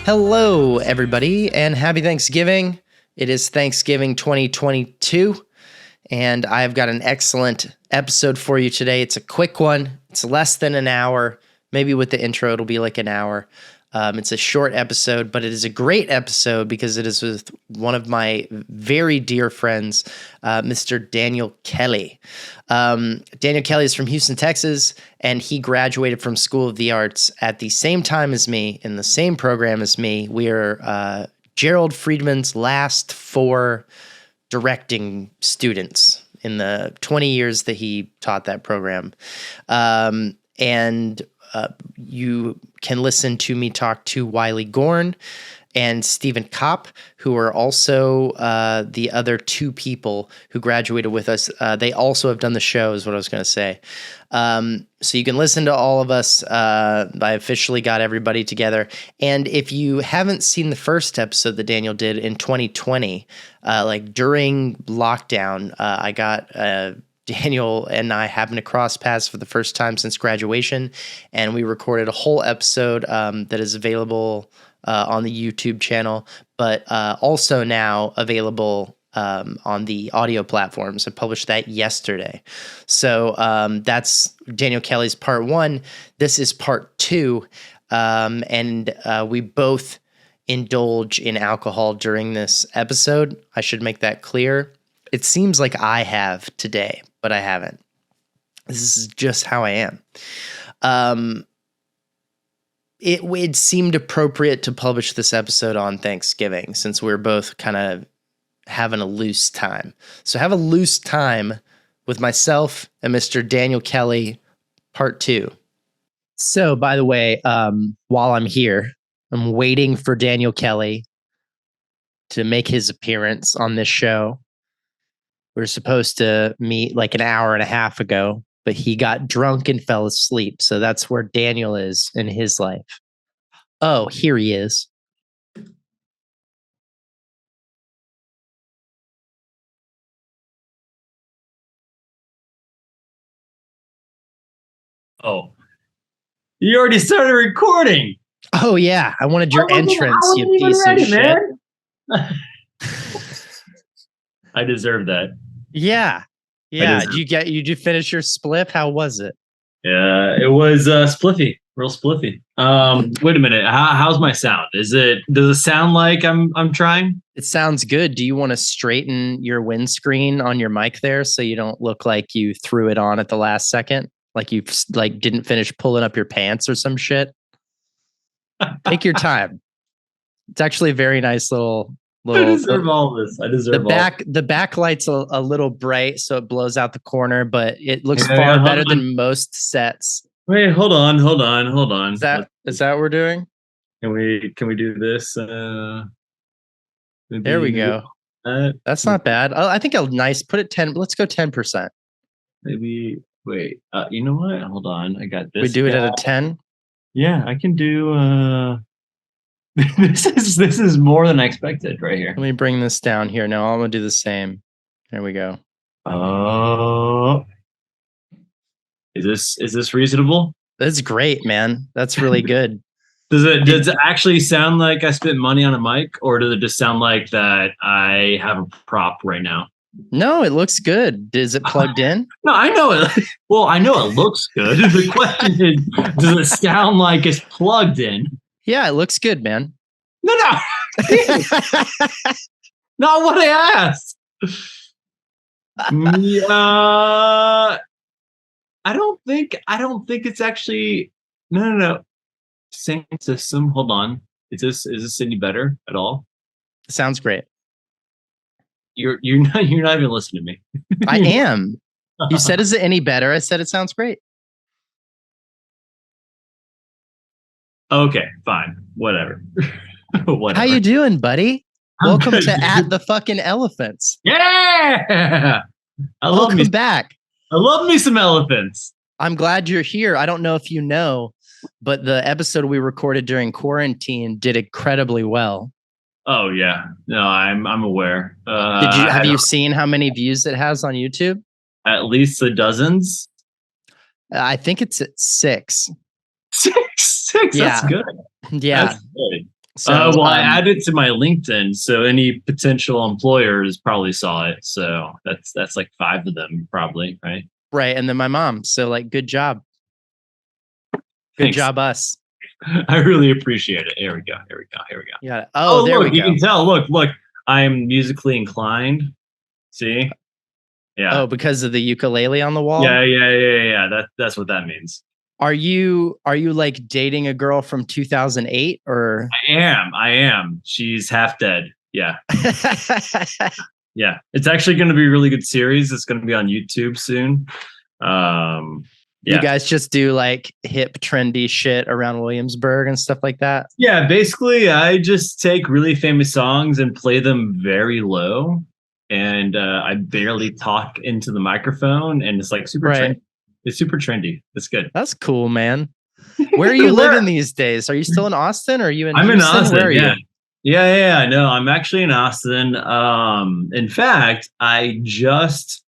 Hello, everybody, and happy Thanksgiving. It is Thanksgiving 2022, and I've got an excellent episode for you today. It's a quick one. It's less than an hour. Maybe with the intro, it'll be like an hour. It's a short episode, but it is a great episode because it is with one of my very dear friends, Mr. Daniel Kelly. Daniel Kelly is from Houston, Texas, and he graduated from School of the Arts at the same time as me, in the same program as me. We are Gerald Friedman's last 4 directing students in the 20 years that he taught that program. You can listen to me talk to Wiley Gorn and Stephen Kopp, who are also the other 2 people who graduated with us. They also have done the show, is what I was going to say. So you can listen to all of us. I officially got everybody together. And if you haven't seen the first episode that Daniel did in 2020, like during lockdown, I got Daniel and I happened to cross paths for the first time since graduation, and we recorded a whole episode that is available on the YouTube channel, but also now available on the audio platforms. I published that yesterday. So that's Daniel Kelly's part 1. This is part 2. And we both indulge in alcohol during this episode. I should make that clear. It seems like I have today, but I haven't. This is just how I am. It seemed appropriate to publish this episode on Thanksgiving since we're both kind of having a loose time. So have a loose time with myself and Mr. Daniel Kelly, part 2. So, by the way, while I'm here, I'm waiting for Daniel Kelly to make his appearance on this show. We were supposed to meet like an hour and a half ago, but he got drunk and fell asleep. So that's where Daniel is in his life. Oh, here he is. Oh, you already started recording. Oh yeah, I wanted your entrance, you piece of shit. I deserve that. Yeah. Did you finish your spliff? How was it? Yeah, it was spliffy, real spliffy. Wait a minute. How's my sound? Does it sound like I'm trying? It sounds good. Do you want to straighten your windscreen on your mic there so you don't look like you threw it on at the last second? Like you didn't finish pulling up your pants or some shit? Take your time. It's actually a very nice little I deserve all this. I deserve the backlight's a little bright, so it blows out the corner, but it looks far better than most sets. Wait, hold on. Is that what we're doing? Can we do this? There we go. That's not bad. I think put it 10. Let's go 10%. Maybe wait. You know what? Hold on. I got this. We do it at a 10. Yeah, I can do. This is more than I expected right here. Let me bring this down here. No, I'm gonna do the same. There we go. Oh, is this reasonable? That's great, man. That's really good. Does it actually sound like I spent money on a mic, or does it just sound like that I have a prop right now? No, it looks good. Is it plugged in? No, I know it. Well, I know it looks good. The question is, does it sound like it's plugged in? Yeah, it looks good, man. No. Not what I asked. I don't think it's actually no. Same system. Hold on. Is this any better at all? Sounds great. You're not even listening to me. I am. You said, is it any better? I said it sounds great. Okay, fine. Whatever. How you doing, buddy? Welcome to At the Fucking Elephants. Yeah. Welcome back. I love me some elephants. I'm glad you're here. I don't know if you know, but the episode we recorded during quarantine did incredibly well. Oh yeah, no, I'm aware. Have you seen how many views it has on YouTube? At least the dozens. I think it's at 6. Six. Yeah. That's good. Yeah. That's good. So Well, I added it to my LinkedIn, so any potential employers probably saw it. So that's like 5 of them, probably, right? right, and then my mom. So like, good job, Thanks. us. I really appreciate it. Here we go. Here we go. Here we go. Yeah. Oh, there look, we you go. can tell. Look. I'm musically inclined. See? Yeah. Oh, because of the ukulele on the wall. Yeah. That's what that means. Are you like dating a girl from 2008 or? I am. She's half dead. Yeah. Yeah. It's actually going to be a really good series. It's going to be on YouTube soon. Yeah. You guys just do like hip, trendy shit around Williamsburg and stuff like that? Yeah, basically, I just take really famous songs and play them very low. And I barely talk into the microphone. And it's like super trendy. It's super trendy. It's good. That's cool, man. Where are you living these days? Are you still in Austin? Or are you in I'm Houston? in Austin. Where are you? Yeah. No, I'm actually in Austin. In fact, I just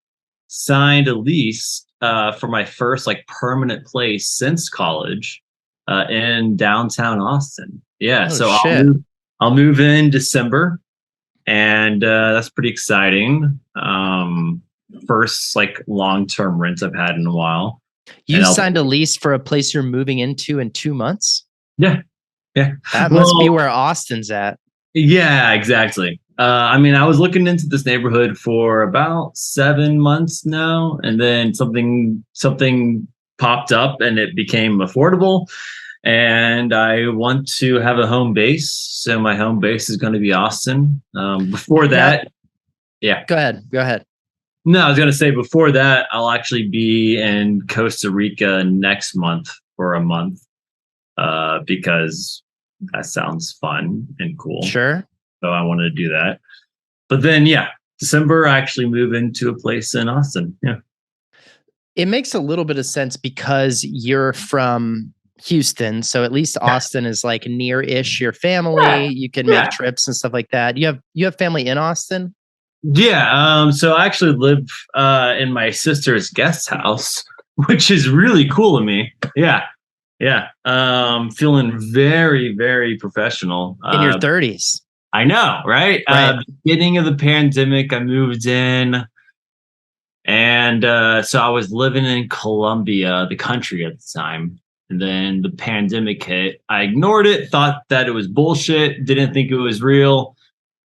signed a lease for my first like permanent place since college in downtown Austin. Yeah, Oh, so shit. I'll move in December, and that's pretty exciting. First like long-term rent I've had in a while. You signed a lease for a place you're moving into in 2 months? Yeah. That must be where Austin's at. Yeah, exactly. I mean, I was looking into this neighborhood for about 7 months now, and then something popped up, and it became affordable. And I want to have a home base, so my home base is going to be Austin. Before that, yeah. Go ahead. No, I was going to say before that, I'll actually be in Costa Rica next month for a month, because that sounds fun and cool. Sure. So I wanted to do that. But then, yeah, December, I actually move into a place in Austin. Yeah. It makes a little bit of sense because you're from Houston. So at least Austin is like near-ish your family. Yeah. You can make trips and stuff like that. You have family in Austin? Yeah. So I actually live in my sister's guest house, which is really cool of me. Yeah. Feeling very, very professional. In your 30s. I know, right? Beginning of the pandemic, I moved in. And so I was living in Colombia, the country at the time. And then the pandemic hit. I ignored it, thought that it was bullshit, didn't think it was real.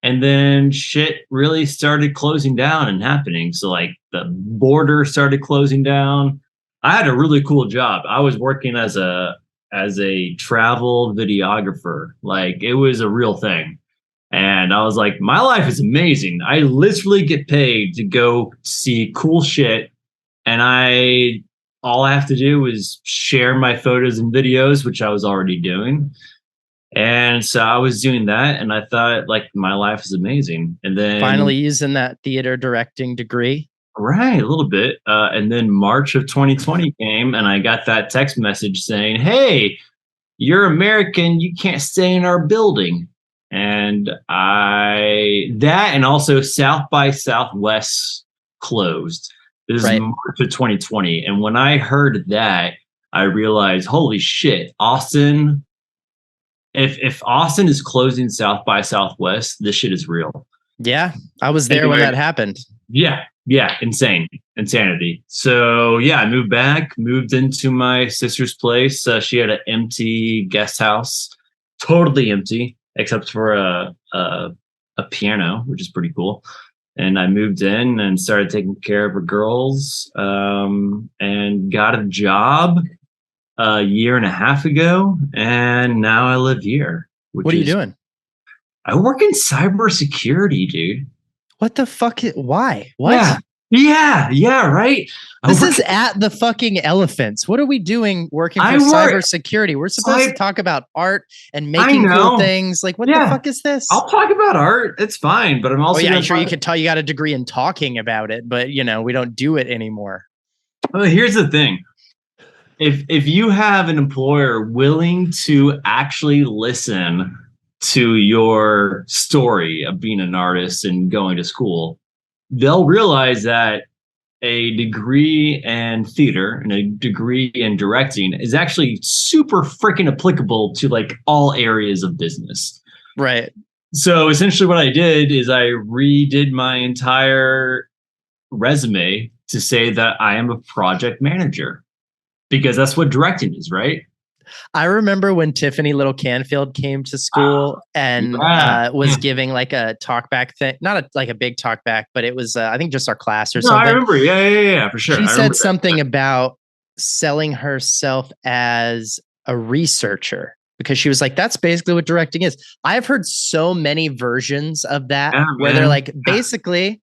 And then shit really started closing down and happening. So like the border started closing down. I had a really cool job. I was working as a travel videographer. Like it was a real thing. And I was like, my life is amazing. I literally get paid to go see cool shit. And all I have to do is share my photos and videos, which I was already doing. And so I was doing that, and I thought like my life is amazing. And then finally using that theater directing degree. Right, a little bit. And then March of 2020 came, and I got that text message saying, "Hey, you're American. You can't stay in our building." And and also South by Southwest closed. This is March of 2020. And when I heard that, I realized, holy shit, Austin. If Austin is closing South by Southwest, this shit is real. Yeah, I was there when that happened. Yeah, insanity. So yeah, I moved into my sister's place. She had an empty guest house, totally empty, except for a piano, which is pretty cool. And I moved in and started taking care of her girls, and got a job a year and a half ago, and now I live here. What are you doing? I work in cybersecurity, dude. What the fuck? Why? What? Yeah, right. This is at the fucking Elephants. What are we doing working for cybersecurity? We're supposed to talk about art and making cool things. Like, what the fuck is this? I'll talk about art. It's fine, but I'm also I'm sure you could tell you got a degree in talking about it, but we don't do it anymore. Well, here's the thing. If you have an employer willing to actually listen to your story of being an artist and going to school, they'll realize that a degree in theater and a degree in directing is actually super freaking applicable to like all areas of business. Right. So essentially what I did is I redid my entire resume to say that I am a project manager, because that's what directing is, right? I remember when Tiffany Little Canfield came to school and was giving like a talkback thing, not like a big talkback, but it was, I think, just our class or something. I remember. Yeah, for sure. She said something about selling herself as a researcher, because she was like, that's basically what directing is. I've heard so many versions of that where they're like, basically,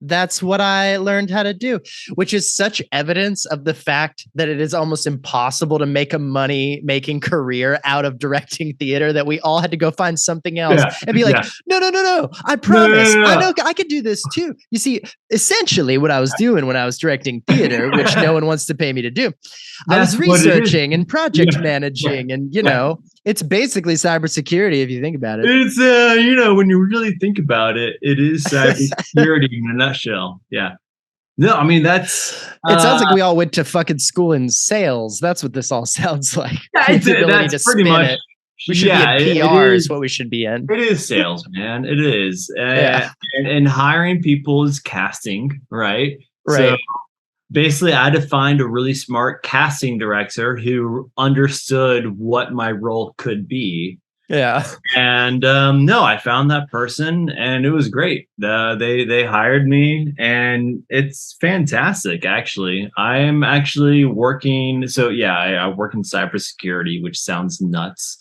that's what I learned how to do, which is such evidence of the fact that it is almost impossible to make a money-making career out of directing theater, that we all had to go find something else and be like, no, I promise. I know I could do this too. You see, essentially what I was doing when I was directing theater, which no one wants to pay me to do, I was researching and project managing, and it's basically cybersecurity if you think about it. It's when you really think about it, it is cybersecurity in a nutshell. Yeah. No, I mean that's. It sounds like we all went to fucking school in sales. That's what this all sounds like. That's pretty much. It. We should be in PR is what we should be in. It is sales, man. It is. And hiring people is casting, right? Right. So basically, I had to find a really smart casting director who understood what my role could be. Yeah. And no, I found that person, and it was great. They hired me, and it's fantastic. Actually, I am actually working. So yeah, I work in cybersecurity, which sounds nuts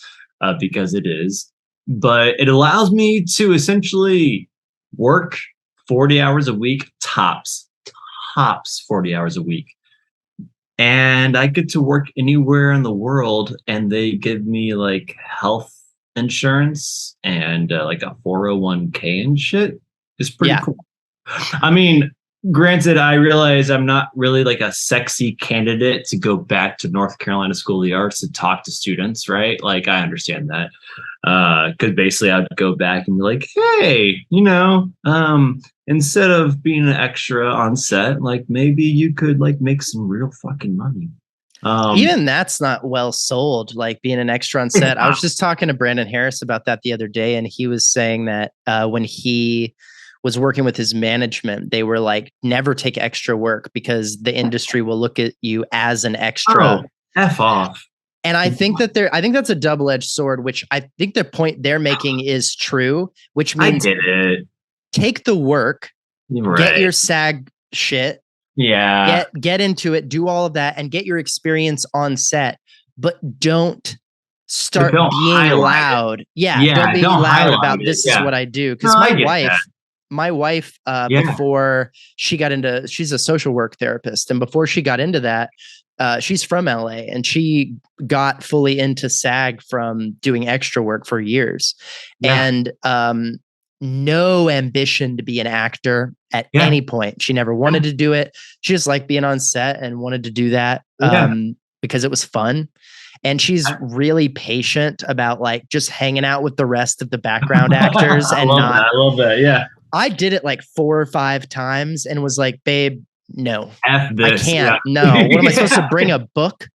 because it is, but it allows me to essentially work 40 hours a week, tops 40 hours a week. And I get to work anywhere in the world, and they give me like health insurance and like a 401k and shit. It's pretty cool. I mean, granted, I realize I'm not really like a sexy candidate to go back to North Carolina School of the Arts to talk to students, right? Like, I understand that. Because basically I'd go back and be like, hey, instead of being an extra on set, like maybe you could like make some real fucking money. Even that's not well sold, like being an extra on set. I was just talking to Brandon Harris about that the other day, and he was saying that when he was working with his management, they were like, never take extra work because the industry will look at you as an extra. F off. And I think that I think that's a double-edged sword, which I think the point they're making is true, which means take the work, get your SAG shit. Yeah. Get into it, do all of that, and get your experience on set, but don't start being loud. Don't be loud about this is what I do. Because my wife, before she got into, she's a social work therapist, and before she got into that, she's from LA, and she got fully into SAG from doing extra work for years, and no ambition to be an actor at any point. She never wanted to do it. She just liked being on set and wanted to do that because it was fun. And she's really patient about like just hanging out with the rest of the background actors. And I love that. Yeah. I did it like 4 or 5 times and was like, babe, no, F this. I can't. No. What am I supposed to bring a book?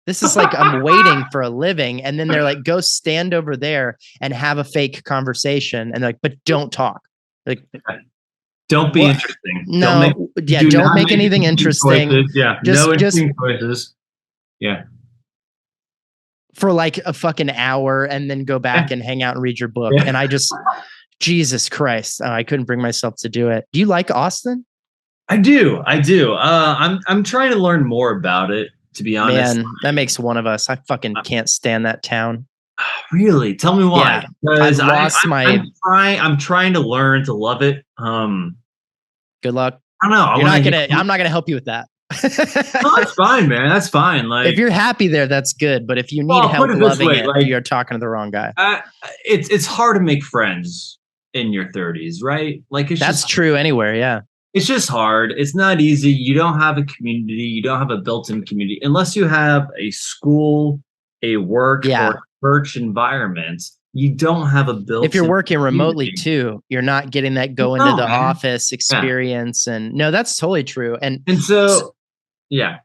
This is like, I'm waiting for a living. And then they're like, go stand over there and have a fake conversation. And they're like, but don't talk. Like, don't be interesting. No. Don't make anything interesting. Choices. Yeah. No interesting choices. Yeah. For like a fucking hour, and then go back and hang out and read your book. And I just, Jesus Christ, I couldn't bring myself to do it. Do you like Austin? I do. I'm trying to learn more about it, to be honest. Man, that makes one of us. I fucking can't stand that town. Really? Tell me why. I've lost I'm trying to learn to love it. Good luck. I don't know. I'm not gonna help you with that. No, that's fine, man. That's fine. Like, if you're happy there, that's good. But if you need help loving it, like, you're talking to the wrong guy. It's hard to make friends in your 30s, right? Like, that's true anywhere. Yeah. It's just hard. It's not easy. You don't have a community. You don't have a built-in community unless you have a school, a work, or church environment. You don't have a built-in. If you're working remotely too, you're not getting that go into the office experience. And no, that's totally true. And so yeah.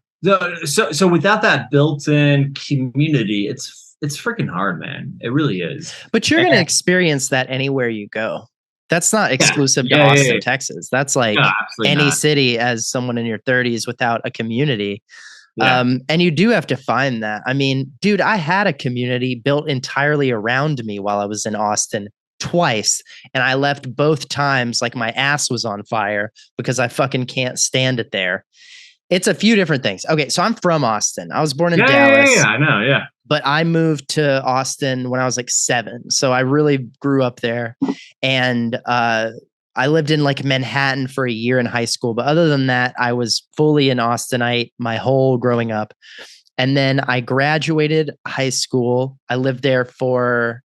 So without that built-in community, it's it's freaking hard, man. It really is. But you're going to And- experience that anywhere you go. That's not Yeah. exclusive to Yeah, yeah, Austin, yeah. Texas. That's like No, absolutely any not. city as someone in your 30s without a community. Yeah. And you do have to find that. I mean, dude, I had a community built entirely around me while I was in Austin twice. And I left both times like my ass was on fire because I fucking can't stand it there. It's a few different things. Okay, so I'm from Austin. I was born in Dallas. Yeah, I know. Yeah. But I moved to Austin when I was like 7. So I really grew up there. And I lived in like Manhattan for a year in high school. But other than that, I was fully an Austinite my whole growing up. And then I graduated high school. I lived there for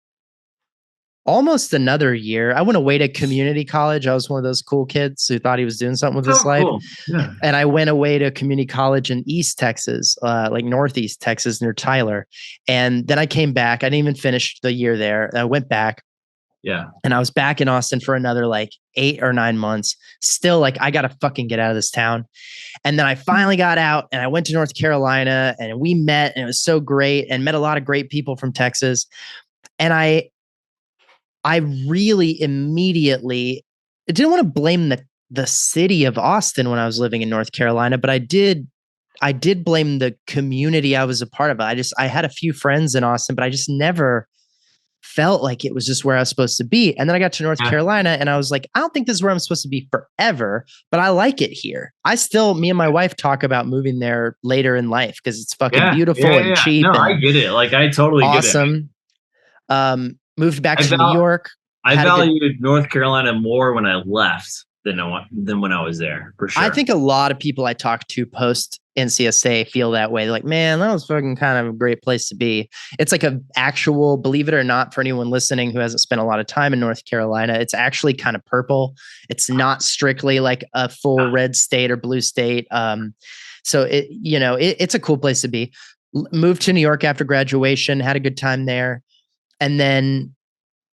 almost another year. I went away to community college. I was one of those cool kids who thought he was doing something with his life. Cool. Yeah. And I went away to community college in East Texas, like Northeast Texas near Tyler. And then I came back. I didn't even finish the year there. I went back. Yeah. And I was back in Austin for another like 8 or 9 months. Still like, I got to fucking get out of this town. And then I finally got out and I went to North Carolina and we met and it was so great and met a lot of great people from Texas. And I really immediately didn't want to blame the city of Austin when I was living in North Carolina, but I did blame the community I was a part of. I had a few friends in Austin, but I just never felt like it was just where I was supposed to be. And then I got to North Carolina and I was like, I don't think this is where I'm supposed to be forever, but I like it here. Me and my wife talk about moving there later in life because it's fucking beautiful and cheap. No, and I get it. Like I totally awesome. get it. Moved back to New York. I valued North Carolina more when I left than when I was there, for sure. I think a lot of people I talk to post NCSA feel that way. They're like, man, that was fucking kind of a great place to be. It's like a actual, believe it or not, for anyone listening who hasn't spent a lot of time in North Carolina, it's actually kind of purple. It's not strictly like a full red state or blue state. So it's a cool place to be. Moved to New York after graduation, had a good time there. And then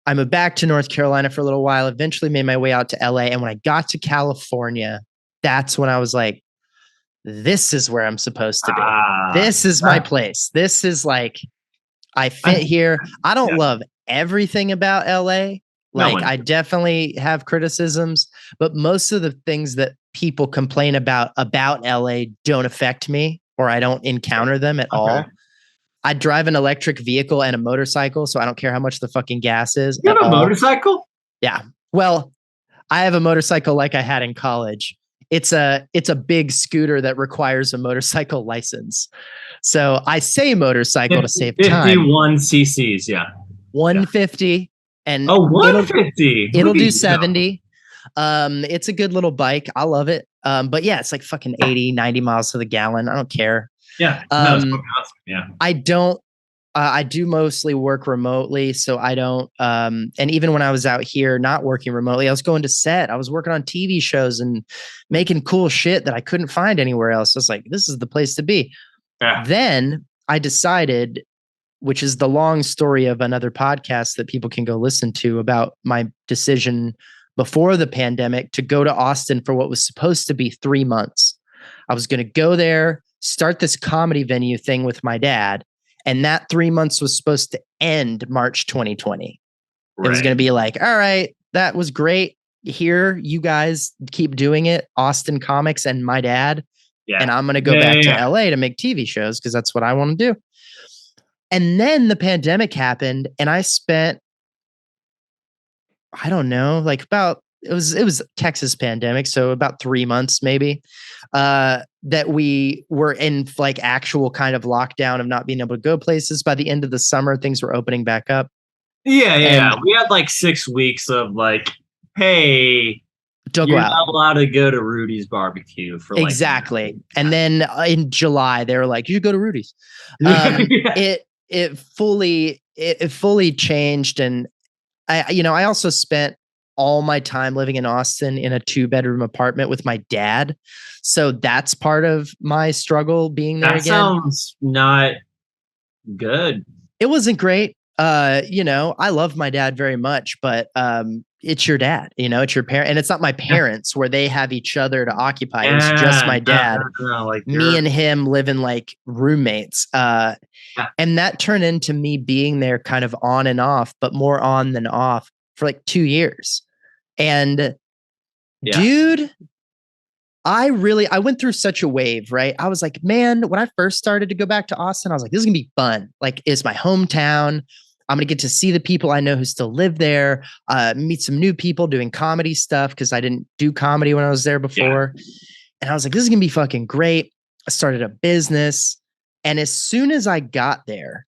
I moved back to North Carolina for a little while, eventually made my way out to LA. And when I got to California, that's when I was like, this is where I'm supposed to be. This is my place. This is like, I fit here. I don't love everything about LA. Like I definitely have criticisms, but most of the things that people complain about LA don't affect me or I don't encounter them at all. I drive an electric vehicle and a motorcycle, so I don't care how much the fucking gas is. You have a motorcycle? Yeah. Well, I have a motorcycle like I had in college. It's a big scooter that requires a motorcycle license. So I say motorcycle to save time. 51 cc's, yeah. 150 and 150. It'll do 70. It's a good little bike. I love it. But yeah, it's like fucking 80, 90 miles to the gallon. I don't care. Yeah. No, it's awesome. Yeah. I do mostly work remotely, so I don't. And even when I was out here not working remotely, I was going to set. I was working on TV shows and making cool shit that I couldn't find anywhere else. I was like, this is the place to be. Yeah. Then I decided, which is the long story of another podcast that people can go listen to about my decision before the pandemic to go to Austin for what was supposed to be 3 months. I was going to go there, start this comedy venue thing with my dad. And that 3 months was supposed to end March 2020. Right. It was going to be like, all right, that was great. Here, you guys keep doing it. Austin Comics and my dad. Yeah. And I'm going to go back to LA to make TV shows because that's what I want to do. And then the pandemic happened and I spent, I don't know, like it was Texas pandemic. So about 3 months, maybe, that we were in like actual kind of lockdown of not being able to go places. By the end of the summer, things were opening back up. Yeah. We had like 6 weeks of like, hey, don't you're go out. Not allowed to go to Rudy's barbecue for like exactly. And then in July, they were like, you should go to Rudy's. It fully changed. And I also spent all my time living in Austin in a 2-bedroom apartment with my dad. So that's part of my struggle being there again. That sounds not good. It wasn't great. I love my dad very much, but it's your dad, it's your parent. And it's not my parents where they have each other to occupy. It was just my dad. Like me and him living like roommates. And that turned into me being there kind of on and off, but more on than off for like 2 years. And dude, I went through such a wave, right? I was like, man, when I first started to go back to Austin, I was like, this is gonna be fun. Like, it's my hometown. I'm gonna get to see the people I know who still live there, meet some new people doing comedy stuff because I didn't do comedy when I was there before. Yeah. And I was like, this is gonna be fucking great. I started a business. And as soon as I got there,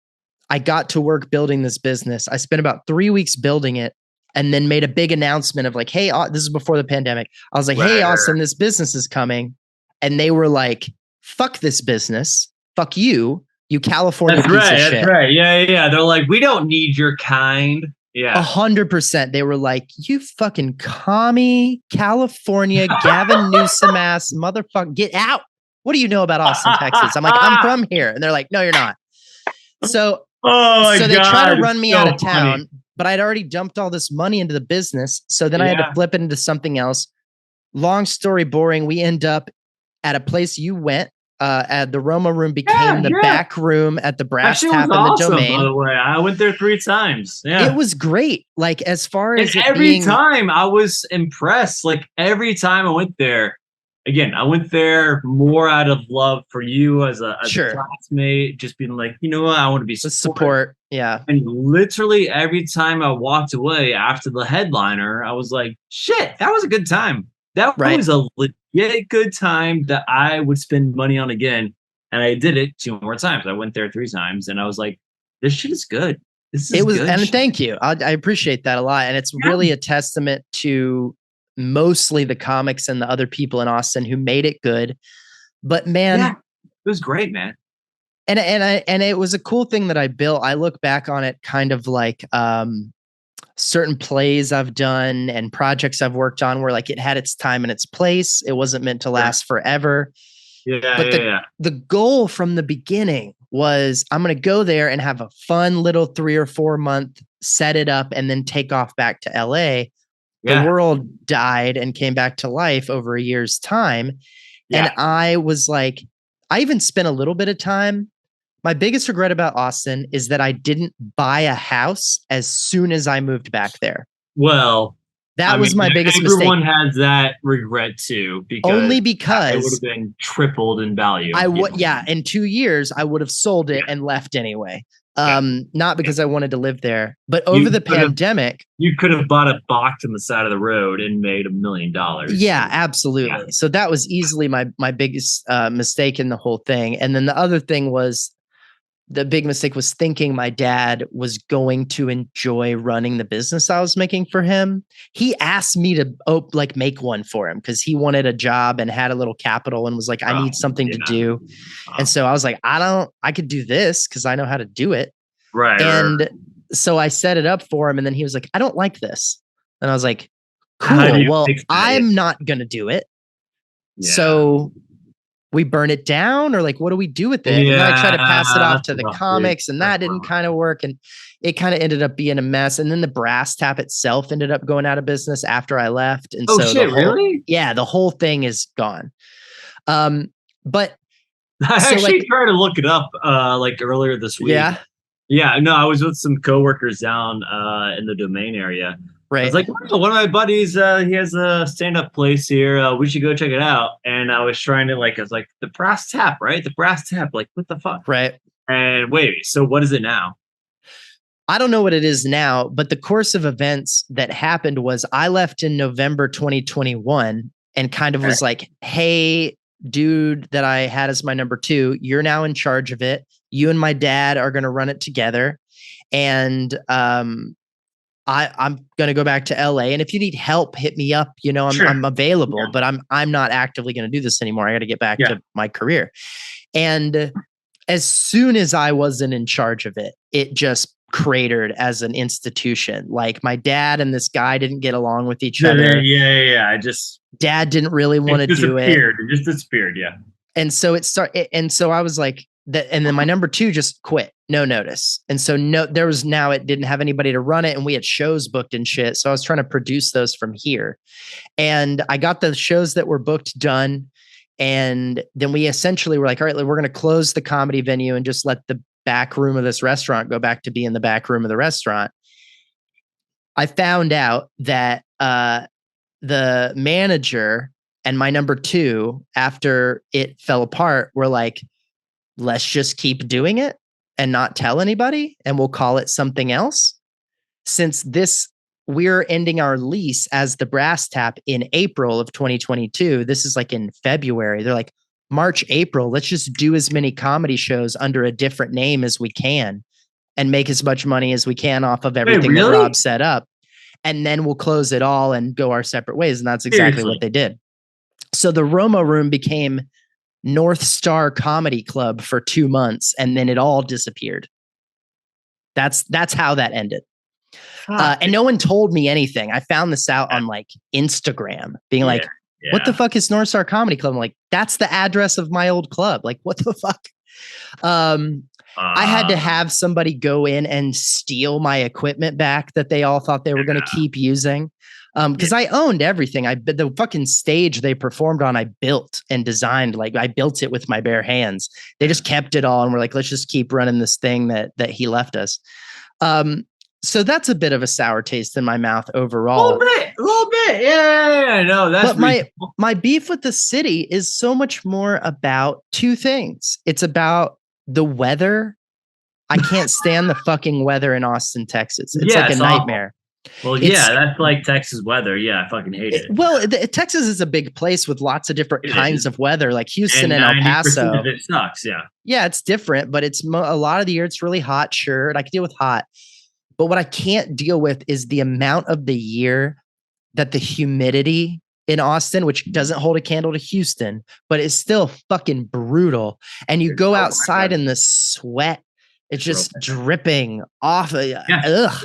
I got to work building this business. I spent about 3 weeks building it and then made a big announcement of like, hey, this is before the pandemic. I was like, hey, Austin, this business is coming. And they were like, fuck this business. Fuck you California piece of shit. That's right. Yeah. They're like, we don't need your kind. Yeah. 100%. They were like, you fucking commie California, Gavin Newsom ass motherfucker, get out. What do you know about Austin, Texas? I'm like, I'm from here. And they're like, no, you're not. So they try to run me out of town, but I'd already dumped all this money into the business. So then I had to flip it into something else. Long story boring. We end up at a place you went. At the Roma room became the back room at the Brass Tap in the Domain. By the way, I went there 3 times. Yeah, it was great. Like, as far as every time I was impressed. Like, every time I went there, again, I went there more out of love for you as a classmate, just being like, you know what, I want to be support. Yeah. And literally every time I walked away after the headliner, I was like, shit, that was a good time. That was a legit good time that I would spend money on again. And I did it 2 more times. I went there 3 times and I was like, this shit is good. And thank you. I appreciate that a lot. And it's really a testament to mostly the comics and the other people in Austin who made it good. But man, it was great, man. And it was a cool thing that I built. I look back on it kind of like certain plays I've done and projects I've worked on where like it had its time and its place. It wasn't meant to last forever. The goal from the beginning was I'm going to go there and have a fun little 3 or 4 month, set it up, and then take off back to LA. The world died and came back to life over a year's time. And I was like, I even spent a little bit of time. My biggest regret about Austin is that I didn't buy a house as soon as I moved back there. Well, that was my biggest mistake. Everyone has that regret too, because it would have been tripled in value. In 2 years, I would have sold it and left anyway. Not because I wanted to live there, but over the pandemic, you could have bought a box on the side of the road and made $1 million. Yeah, absolutely. Yeah. So that was easily my biggest mistake in the whole thing. And then the other thing was, the big mistake was thinking my dad was going to enjoy running the business I was making for him. He asked me to make one for him because he wanted a job and had a little capital and was like, I need something to do. And so I was like, I could do this because I know how to do it. Right. And so I set it up for him. And then he was like, I don't like this. And I was like, cool. Well, I'm not going to do it. Yeah. So we burn it down, or like, what do we do with it? And then I try to pass it off to the comics, and that didn't kind of work. And it kind of ended up being a mess. And then the Brass Tap itself ended up going out of business after I left. And really? Yeah, the whole thing is gone. But I actually tried to look it up earlier this week. Yeah, no, I was with some coworkers down in the Domain area. Right. I was like, one of my buddies, he has a stand-up place here. We should go check it out. And I was trying to I was like, the Brass Tap, right? The Brass Tap, like, what the fuck? Right. And wait, so what is it now? I don't know what it is now, but the course of events that happened was I left in November 2021 and kind of was like, hey, dude that I had as my number 2, you're now in charge of it. You and my dad are going to run it together. And I'm going to go back to LA. And if you need help, hit me up. I'm available, but I'm not actively going to do this anymore. I got to get back to my career. And as soon as I wasn't in charge of it, it just cratered as an institution. Like, my dad and this guy didn't get along with each other. Yeah. Dad didn't really want to do it. It just disappeared. Yeah. And so and so I was like, and then my number 2 just quit, no notice. And so it didn't have anybody to run it, and we had shows booked and shit. So I was trying to produce those from here. And I got the shows that were booked done. And then we essentially were like, all right, we're going to close the comedy venue and just let the back room of this restaurant go back to being the back room of the restaurant. I found out that the manager and my number 2, after it fell apart, were like, let's just keep doing it and not tell anybody, and we'll call it something else. Since we're ending our lease as the Brass Tap in April of 2022. This is like in February. They're like, March, April, let's just do as many comedy shows under a different name as we can and make as much money as we can off of everything that Rob set up. And then we'll close it all and go our separate ways. And that's exactly what they did. So the Romo Room became North Star Comedy Club for 2 months, and then it all disappeared. That's how that ended. And no one told me anything. I found this out on like Instagram, being like, what the fuck is North Star Comedy Club? I'm like, that's the address of my old club. Like, what the fuck? I had to have somebody go in and steal my equipment back that they all thought they were going to keep using. Because I owned everything. The fucking stage they performed on, I built and designed. Like, I built it with my bare hands. They just kept it all and were like, let's just keep running this thing that he left us. So that's a bit of a sour taste in my mouth overall. A little bit. Yeah, no, that's. But my beef with the city is so much more about 2 things. It's about the weather. I can't stand the fucking weather in Austin, Texas. It's like a nightmare. Well, that's like Texas weather. Yeah, I fucking hate it. Well, Texas is a big place with lots of different kinds of weather, like Houston and El Paso. Of it sucks, yeah. Yeah, it's different, but it's a lot of the year it's really hot, sure, and I can deal with hot. But what I can't deal with is the amount of the year that the humidity in Austin, which doesn't hold a candle to Houston, but it's still fucking brutal. And you go outside in the sweat. It's just dripping off of you. Yeah. Ugh.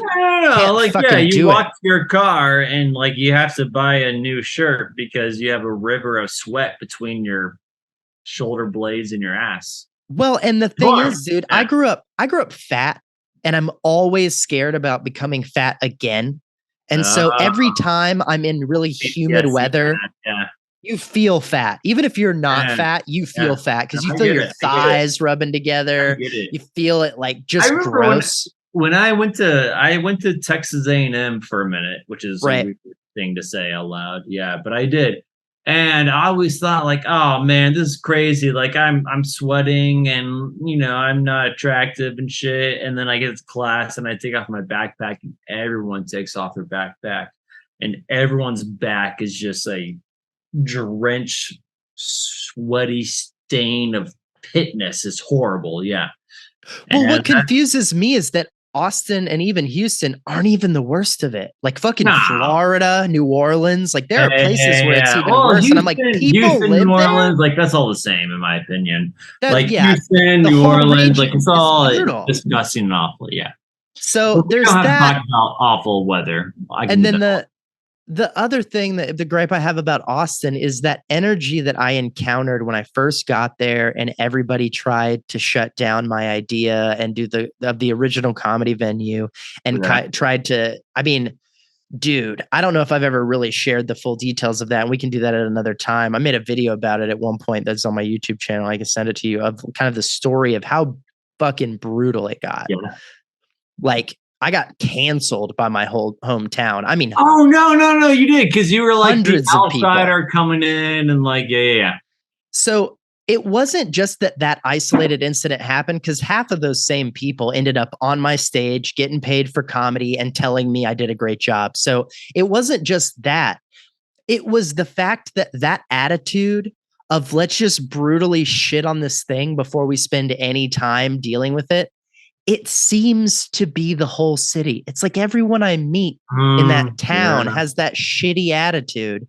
You walk to your car and like you have to buy a new shirt because you have a river of sweat between your shoulder blades and your ass. Well, and the thing is, dude, I grew up fat, and I'm always scared about becoming fat again. And so every time I'm in really humid weather, you feel fat. Even if you're not fat, you feel fat because you feel your thighs rubbing together. You feel it like just gross. When I went to Texas A&M for a minute, which is a weird thing to say out loud. Yeah, but I did. And I always thought like, oh man, this is crazy. Like I'm sweating and I'm not attractive and shit. And then I get to class and I take off my backpack and everyone takes off their backpack and everyone's back is just a drenched, sweaty stain of pitness. It's horrible. Yeah. Well, what confuses me is that Austin and even Houston aren't even the worst of it. Like fucking Florida, New Orleans, like there are places where it's even worse. Houston, and I'm like, people live New Orleans, like that's all the same in my opinion. Houston, New Orleans, like it's all disgusting and awful. Yeah. So there's that. Talk about awful weather. And then the other thing that the gripe I have about Austin is that energy that I encountered when I first got there and everybody tried to shut down my idea and do the original comedy venue and tried to, dude, I don't know if I've ever really shared the full details of that. And we can do that at another time. I made a video about it at one point that's on my YouTube channel. I can send it to you of kind of the story of how fucking brutal it got. Yeah. Like, I got canceled by my whole hometown. I mean, oh no, you did because you were like hundreds the outsider coming in and like yeah. So it wasn't just that isolated incident happened because half of those same people ended up on my stage getting paid for comedy and telling me I did a great job. So it wasn't just that. It was the fact that attitude of let's just brutally shit on this thing before we spend any time dealing with it. It seems to be the whole city. It's like everyone I meet in that town has that shitty attitude.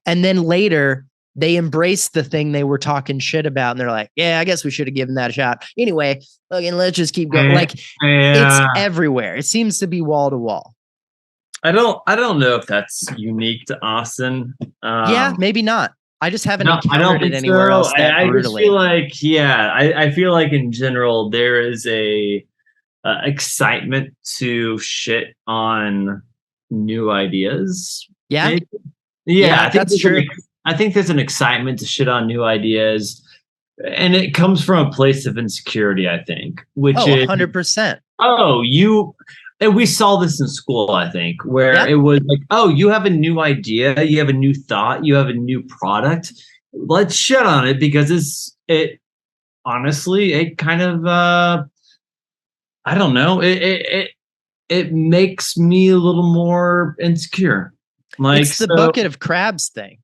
And then later they embrace the thing they were talking shit about. And they're like, yeah, I guess we should have given that a shot. Anyway, let's just keep going. Like it's everywhere. It seems to be wall to wall. I don't know if that's unique to Austin. Yeah, maybe not. I just haven't No, I don't encountered it think anywhere so. else that I just brutally. feel like, yeah, I feel like in general there is a excitement to shit on new ideas. Yeah, Maybe. Yeah, yeah, that's true. I think there's an excitement to shit on new ideas, and it comes from a place of insecurity. I think, which Oh, is 100%. oh you. And we saw this in school, I think, where Yeah, it was like, oh, you have a new idea, you have a new thought, you have a new product. Let's shit on it because it honestly, it kind of I don't know, it makes me a little more insecure. Like, it's the so bucket of crabs thing.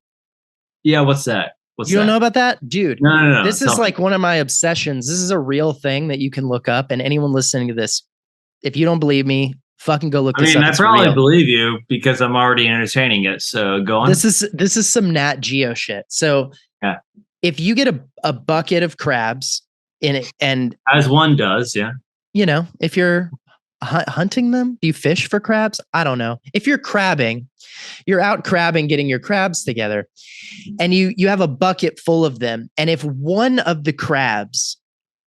yeah, what's that? What's You don't know that? about that? Dude, No, no, no. this is Tell me. like one of my obsessions. This is a real thing that you can look up. And anyone listening to this, if you don't believe me, fucking go look I this mean, up. I It's probably real. believe you because I'm already entertaining it. So go on. This is some Nat Geo shit. So Yeah. if you get a bucket of crabs in it, and As one does, yeah. you know, if you're hunting them, do you fish for crabs? I don't know. If you're crabbing, you're out crabbing, getting your crabs together, and you have a bucket full of them. And if one of the crabs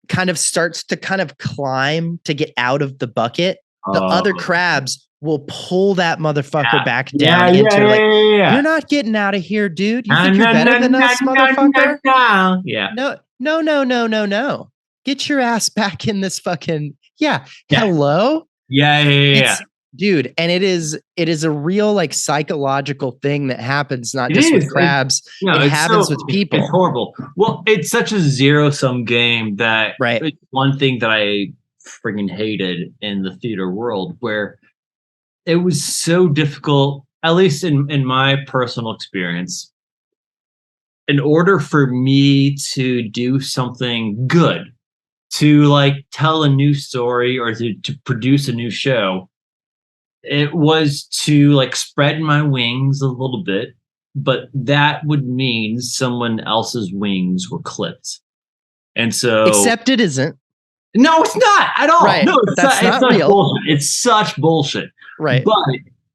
kind of starts to kind of climb to get out of the bucket, the other crabs will pull that motherfucker back down into like, you're not getting out of here, dude. You think you're better than us, motherfucker? Yeah. No, no, no, no, no, no. Get your ass back in this fucking Yeah. Hello? Yeah. It's dude, and it is a real like psychological thing that happens not just with crabs. No, it happens with people. It's horrible. Well, it's such a zero-sum game that Right. it's one thing that I freaking hated in the theater world where it was so difficult, at least in my personal experience, in order for me to do something good, to like tell a new story or to produce a new show, it was to like spread my wings a little bit, but that would mean someone else's wings were clipped. And so Except it isn't. No, it's not at all. Right. No, That's not real. Bullshit. It's such bullshit. Right. But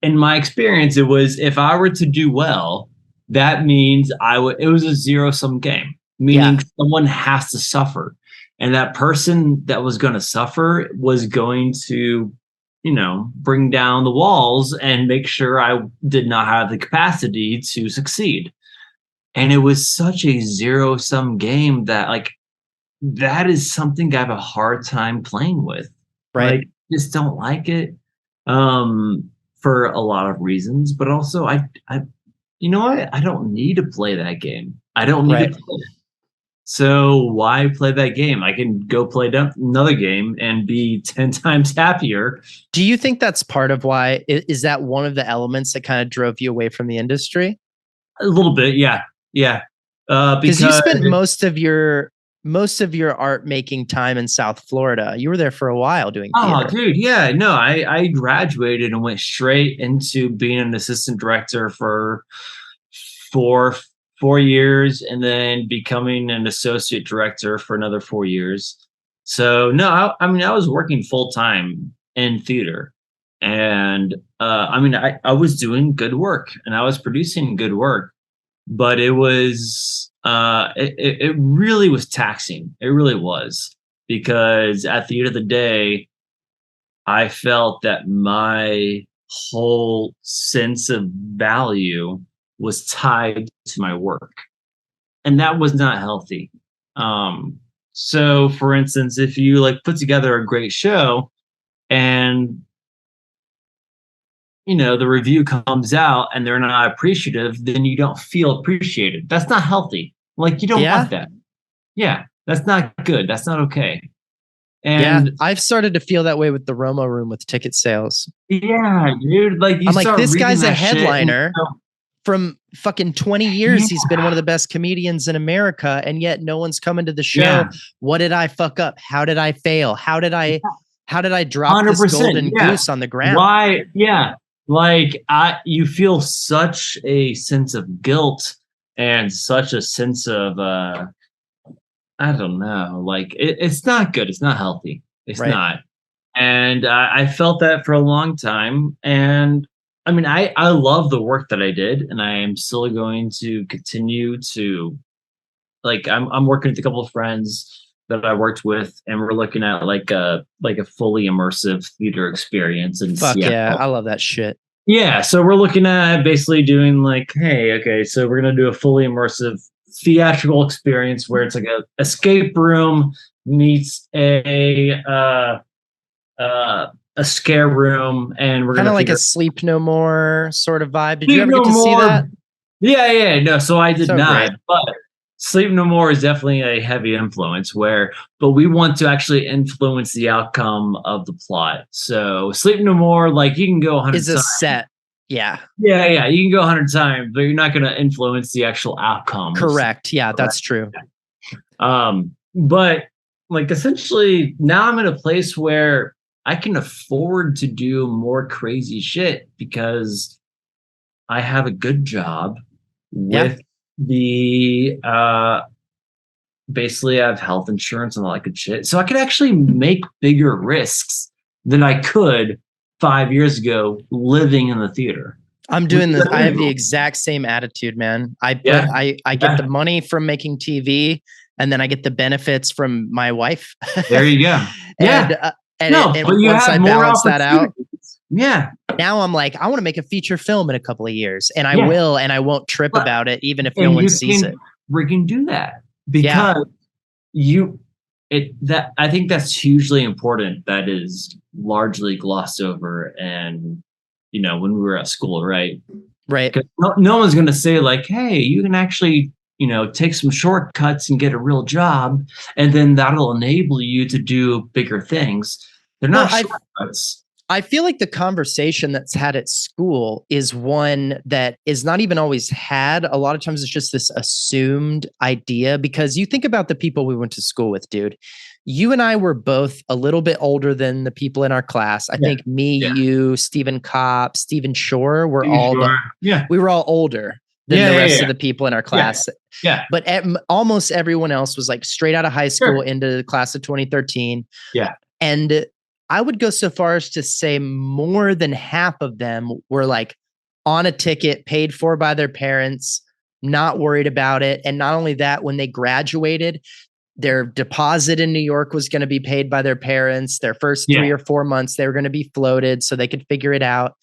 in my experience, it was if I were to do well, that means it was a zero-sum game, meaning someone has to suffer. And that person that was going to suffer was going to, bring down the walls and make sure I did not have the capacity to succeed. And it was such a zero-sum game that like, that is something I have a hard time playing with. Right. Like, just don't like it for a lot of reasons, but also I you know what? I don't need to play that game. I don't need to play it. So why play that game? I can go play another game and be 10 times happier. Do you think that's part of why? Is that one of the elements that kind of drove you away from the industry? A little bit, yeah. Because you spent most of your art making time in South Florida. You were there for a while doing theater. Oh, dude, yeah. No, I graduated and went straight into being an assistant director for 4 years and then becoming an associate director for another 4 years. So no, I mean, I was working full time in theater, and I was doing good work and I was producing good work, but it was it really was taxing. It really was, because at the end of the day, I felt that my whole sense of value was tied to my work, and that was not healthy. So for instance, if you like put together a great show and the review comes out and they're not appreciative, then you don't feel appreciated. That's not healthy. Like, you don't want that. Yeah, that's not good. That's not okay. And I've started to feel that way with the Romo Room with ticket sales. Yeah, dude. Like, I'm like, this guy's a headliner from fucking 20 years. He's been one of the best comedians in America, and yet no one's coming to the show. Yeah. What did I fuck up? How did I fail? How did I drop this golden goose on the ground? Why? Yeah. Like, you feel such a sense of guilt and such a sense of I don't know, like it's not good. It's not healthy. It's not. And I felt that for a long time, and I mean, I love the work that I did, and I am still going to continue to like. I'm working with a couple of friends that I worked with, and we're looking at like a fully immersive theater experience in Fuck yeah, Seattle. I love that shit. Yeah, so we're looking at basically doing like, hey, okay, so we're gonna do a fully immersive theatrical experience where it's like a escape room meets a scare room, and we're Kind of gonna like a figure Sleep No More sort of vibe. Did you Sleep ever No get to see that? More. Yeah, no, so I did So not, great. but Sleep No More is definitely a heavy influence but we want to actually influence the outcome of the plot. So Sleep No More, like you can go 100 Is a times. set. Yeah. Yeah, you can go 100 times, but you're not going to influence the actual outcome. Correct. Yeah, that's true. But like essentially now I'm in a place where I can afford to do more crazy shit because I have a good job Yeah. with the basically I have health insurance and all that good shit. So I could actually make bigger risks than I could 5 years ago living in the theater. I'm doing this. I have the exact same attitude, man. I get the money from making TV, and then I get the benefits from my wife. There you go. Yeah. And once I balance that out, yeah. Now I'm like, I want to make a feature film in a couple of years, and I will, and I won't trip about it, even if no one sees it. We can do that because I think that's hugely important. That is largely glossed over, and when we were at school, right? Right. No one's going to say like, hey, you can actually, take some shortcuts and get a real job, and then that'll enable you to do bigger things. They're not shortcuts. I feel like the conversation that's had at school is one that is not even always had. A lot of times it's just this assumed idea, because you think about the people we went to school with, dude. You and I were both a little bit older than the people in our class. I think me, you, Stephen Kopp, Stephen Shore, we were all older than the rest of the people in our class. Yeah. But almost everyone else was like straight out of high school into the class of 2013. Yeah. And I would go so far as to say more than half of them were like on a ticket, paid for by their parents, not worried about it. And not only that, when they graduated, their deposit in New York was going to be paid by their parents. Their first 3 or 4 months, they were going to be floated so they could figure it out.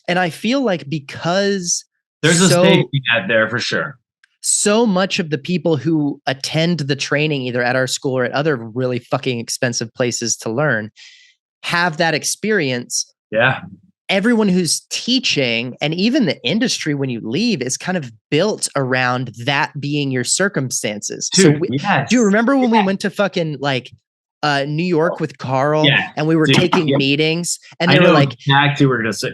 And I feel like because there's a safety net there for sure. So much of the people who attend the training, either at our school or at other really fucking expensive places to learn, have that experience. Yeah. Everyone who's teaching, and even the industry when you leave, is kind of built around that being your circumstances. Dude, do you remember when we went to fucking like New York with Carl and we were taking meetings, and they were like, exactly we're gonna say,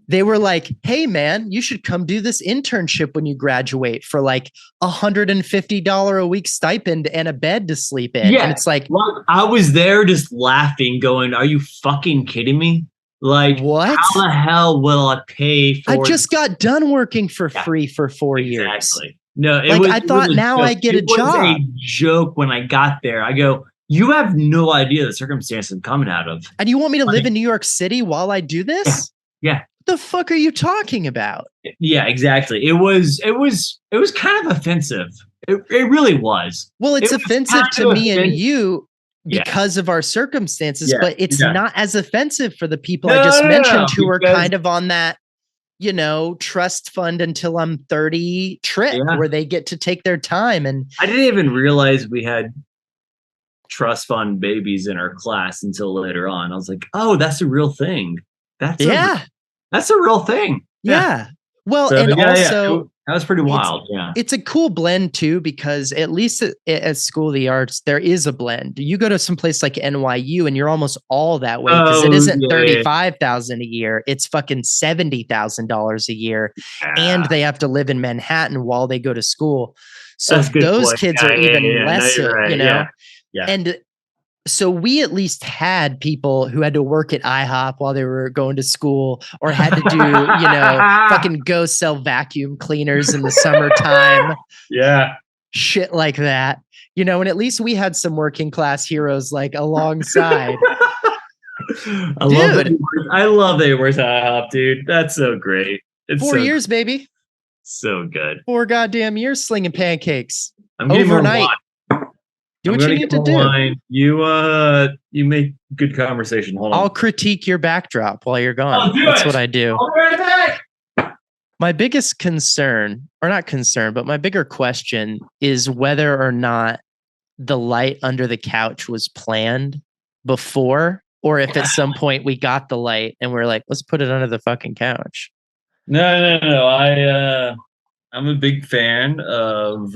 they were like, hey man, you should come do this internship when you graduate for like $150 a week stipend and a bed to sleep in. Yeah. And it's like, I was there just laughing, going, are you fucking kidding me? Like, what? How the hell will I pay for I just got done working for free for 4 years. Exactly. No, I thought now I get a job. It was a joke when I got there. I go, you have no idea the circumstance I'm coming out of. And you want me to live in New York City while I do this? Yeah. The fuck are you talking about? Yeah, exactly. It was kind of offensive. It really was. Well, it's offensive to me and you because of our circumstances, but it's not as offensive for the people I just mentioned who are kind of on that, trust fund until I'm 30 trip where they get to take their time. And I didn't even realize we had trust fund babies in our class until later on. I was like, oh, that's a real thing. That's a real thing. Yeah. Well, and also that was pretty wild. It's a cool blend too, because at least at School of the Arts, there is a blend. You go to some place like NYU and you're almost all that way, because it isn't $35,000 a year. It's fucking $70,000 a year. And they have to live in Manhattan while they go to school. So those kids are even less, Yeah. And so we at least had people who had to work at IHOP while they were going to school, or had to do, fucking go sell vacuum cleaners in the summertime. Yeah. Shit like that. And at least we had some working class heroes like alongside. I love that. I love that he works at IHOP, dude. That's so great. It's 4 years, baby. So good. 4 goddamn years slinging pancakes. I'm getting overnight. More wine. Do what you need to do. Wine. You make good conversation. Hold on. I'll critique your backdrop while you're gone. That's what I do. I'll be right back. My biggest concern, or not concern, but my bigger question is whether or not the light under the couch was planned before, or if at some point we got the light and we're like, let's put it under the fucking couch. No. I'm a big fan of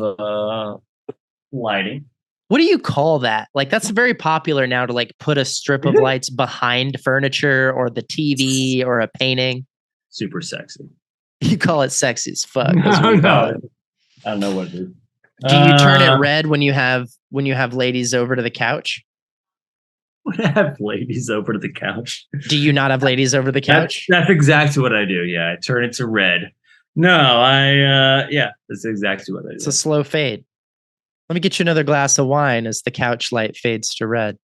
lighting. What do you call that? Like, that's very popular now to like put a strip of lights behind furniture or the TV or a painting. Super sexy. You call it sexy as fuck. I don't know what it is. Do you turn it red when you have ladies over to the couch? When I have ladies over to the couch. Do you not have ladies over the couch? That's exactly what I do. Yeah, I turn it to red. No, that's exactly what I do. It's a slow fade. Let me get you another glass of wine as the couch light fades to red.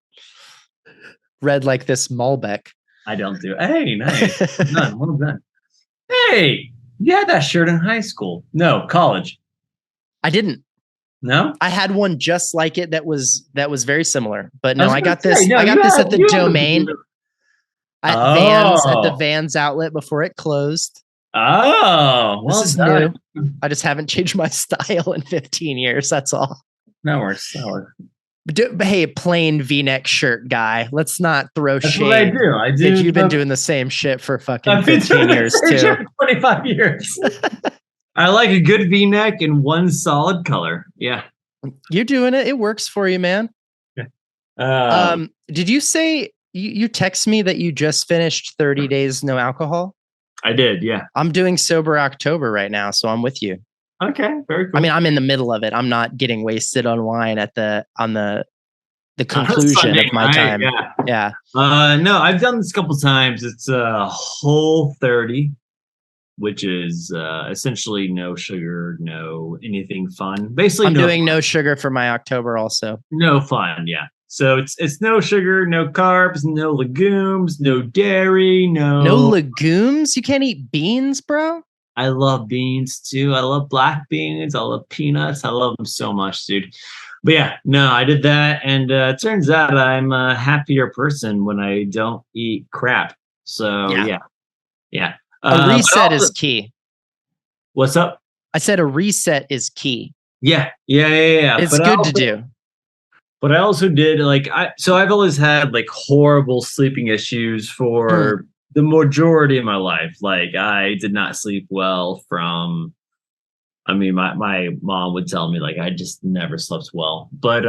Red like this Malbec. I don't do it. Hey, nice. Well done. Hey, you had that shirt in high school. No, college. I didn't. No? I had one just like it that was very similar. But no, I got this. I got this at the Domain. At the Vans outlet before it closed. Oh, well, this is new. I just haven't changed my style in 15 years. That's all. No worries. But hey, plain V-neck shirt guy. Let's not throw shade. What I do. You've been doing the same shit for fucking 15 years too. 25 years. I like a good V-neck in one solid color. Yeah. You're doing it. It works for you, man. Did you say you text me that you just finished 30 days no alcohol? I did, yeah. I'm doing sober October right now, so I'm with you. Okay, very cool. I mean, I'm in the middle of it. I'm not getting wasted on wine on the conclusion of my time. Yeah. No, I've done this a couple times. It's a whole 30, which is essentially no sugar, no anything fun. Basically, I'm doing no sugar for my October also. No fun, yeah. So it's no sugar, no carbs, no legumes, no dairy, no legumes. You can't eat beans, bro. I love beans too. I love black beans. I love peanuts. I love them so much, dude. But yeah, no, I did that, and it turns out I'm a happier person when I don't eat crap. So yeah. A reset is key. What's up? I said a reset is key. Yeah. It's good to do. But I also did I've always had like horrible sleeping issues for the majority of my life. Like I did not sleep well from, my mom would tell me like I just never slept well. But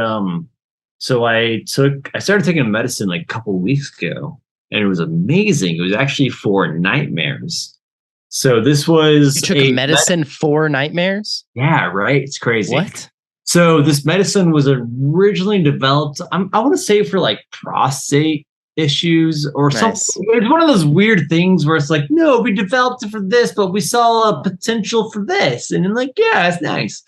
so I started taking medicine like a couple of weeks ago, and it was amazing. It was actually for nightmares. So this was you took medicine for nightmares? Yeah, right. It's crazy. What? So this medicine was originally developed, I want to say for like prostate issues or something. It's one of those weird things where it's like, no, we developed it for this, but we saw a potential for this. And then like, yeah, it's nice.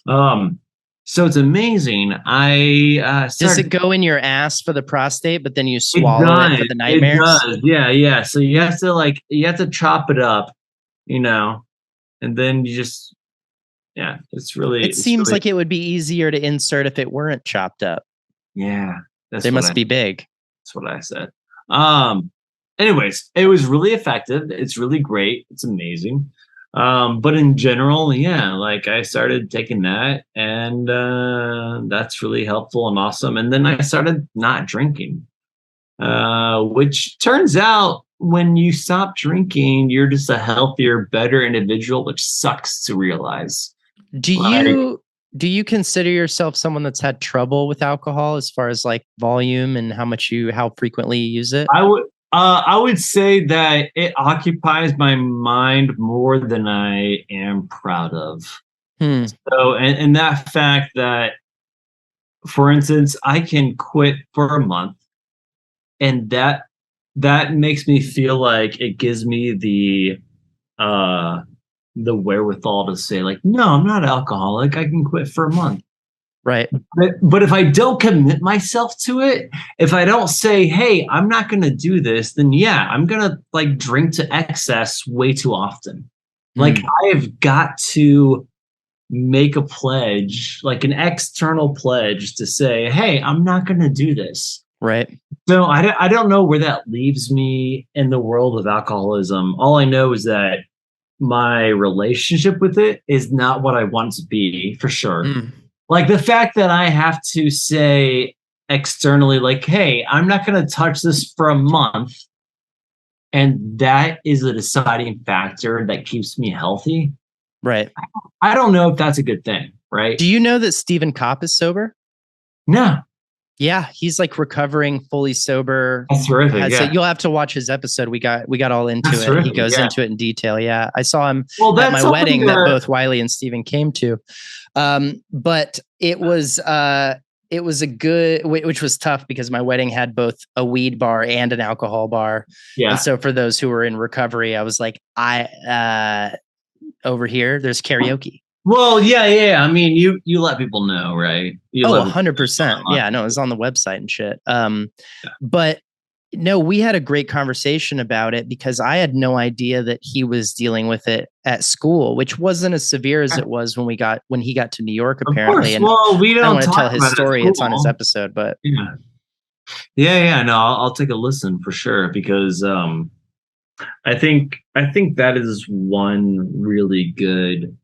So it's amazing. Does it go in your ass for the prostate, but then you swallow it for the nightmares? It does. Yeah. So you have to chop it up, and then you just, yeah, it seems like it would be easier to insert if it weren't chopped up. Yeah. They must be big. That's what I said. Anyways, it was really effective. It's really great. It's amazing. But in general, yeah, like I started taking that, and that's really helpful and awesome. And then I started not drinking, which turns out when you stop drinking, you're just a healthier, better individual, which sucks to realize. Do you consider yourself someone that's had trouble with alcohol as far as like volume and how frequently you use it? I would say that it occupies my mind more than I am proud of. So, and that fact that, for instance, I can quit for a month, and that makes me feel like it gives me the wherewithal to say like, no, I'm not alcoholic. I can quit for a month. Right. But if I don't commit myself to it, if I don't say, hey, I'm not going to do this, then yeah, I'm going to like drink to excess way too often. Like I have got to make a pledge, like an external pledge to say, hey, I'm not going to do this. Right. So I don't know where that leaves me in the world of alcoholism. All I know is that my relationship with it is not what I want it to be, for sure. Like the fact that I have to say externally, like, hey, I'm not going to touch this for a month. And that is a deciding factor that keeps me healthy. Right. I don't know if that's a good thing, right? Do you know that Stephen Kopp is sober? No. Yeah, he's like recovering, fully sober. That's terrific. So you'll have to watch his episode. We got all into That's it. terrific, He goes into it in detail. Yeah, I saw him at my wedding that both Wiley and Stephen came to. But it was a good, which was tough because my wedding had both a weed bar and an alcohol bar. Yeah. And so for those who were in recovery, I was like, over here, there's karaoke. Well, yeah. I mean, you let people know, right? 100%. Yeah, no, it was on the website and shit. But no, we had a great conversation about it because I had no idea that he was dealing with it at school, which wasn't as severe as it was when he got to New York, apparently. And well, we don't I want to tell his story. It's on his episode, but yeah. No, I'll take a listen for sure because I think that is one really good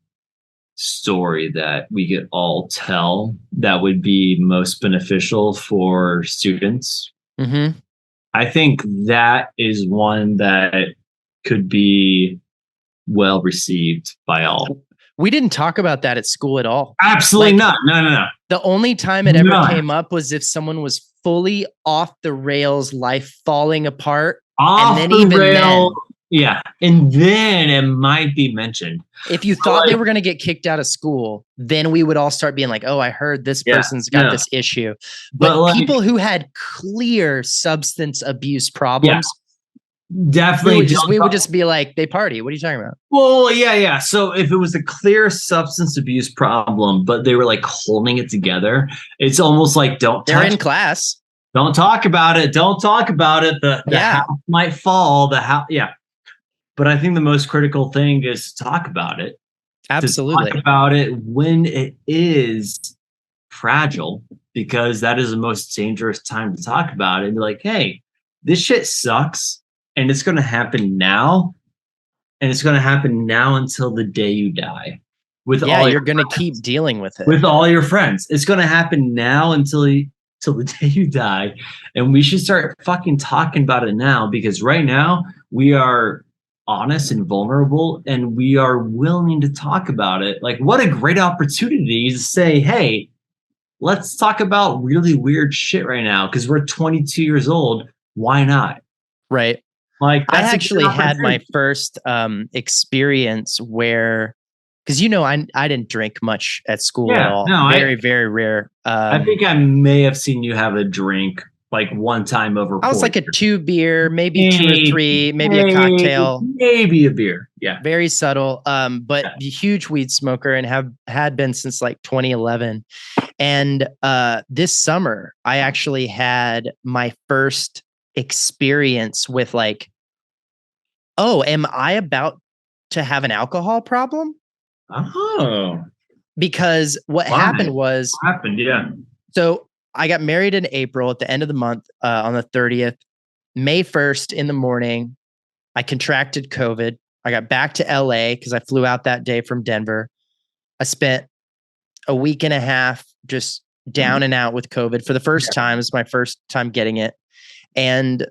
story that we could all tell that would be most beneficial for students. I think that is one that could be well received by all. We didn't talk about that at school at all. Absolutely not. No. The only time it ever came up was if someone was fully off the rails, life falling apart. Off and then the rail. Yeah. And then it might be mentioned. If you thought they were going to get kicked out of school, then we would all start being like, oh, I heard this person's got this issue. But people who had clear substance abuse problems, definitely we would just be like, they party. What are you talking about? Well, yeah. So if it was a clear substance abuse problem, but they were like holding it together, it's almost like they're in class. Don't talk about it. Don't talk about it. The house might fall. But I think the most critical thing is to talk about it. Absolutely. To talk about it when it is fragile, because that is the most dangerous time to talk about it. And be like, hey, this shit sucks. And it's going to happen now. And it's going to happen now until the day you die. You're going to keep dealing with it. With all your friends. It's going to happen now until the day you die. And we should start fucking talking about it now, because right now we are honest and vulnerable and we are willing to talk about it. Like, what a great opportunity to say, hey, let's talk about really weird shit right now because we're 22 years old. Why not? Right. Like, I actually had my first experience where, because I didn't drink much at school at all. No, very rare. I think I may have seen you have a drink like one time over. I was like a 2 beer, maybe 2 or 3, maybe a cocktail, maybe a beer. Yeah, very subtle. But a huge weed smoker and had been since like 2011. And this summer, I actually had my first experience with like, oh, am I about to have an alcohol problem? Oh, because what happened was so I got married in April at the end of the month, on the 30th. May 1st in the morning, I contracted COVID. I got back to LA because I flew out that day from Denver. I spent a week and a half just down and out with COVID for the first time. It was my first time getting it. And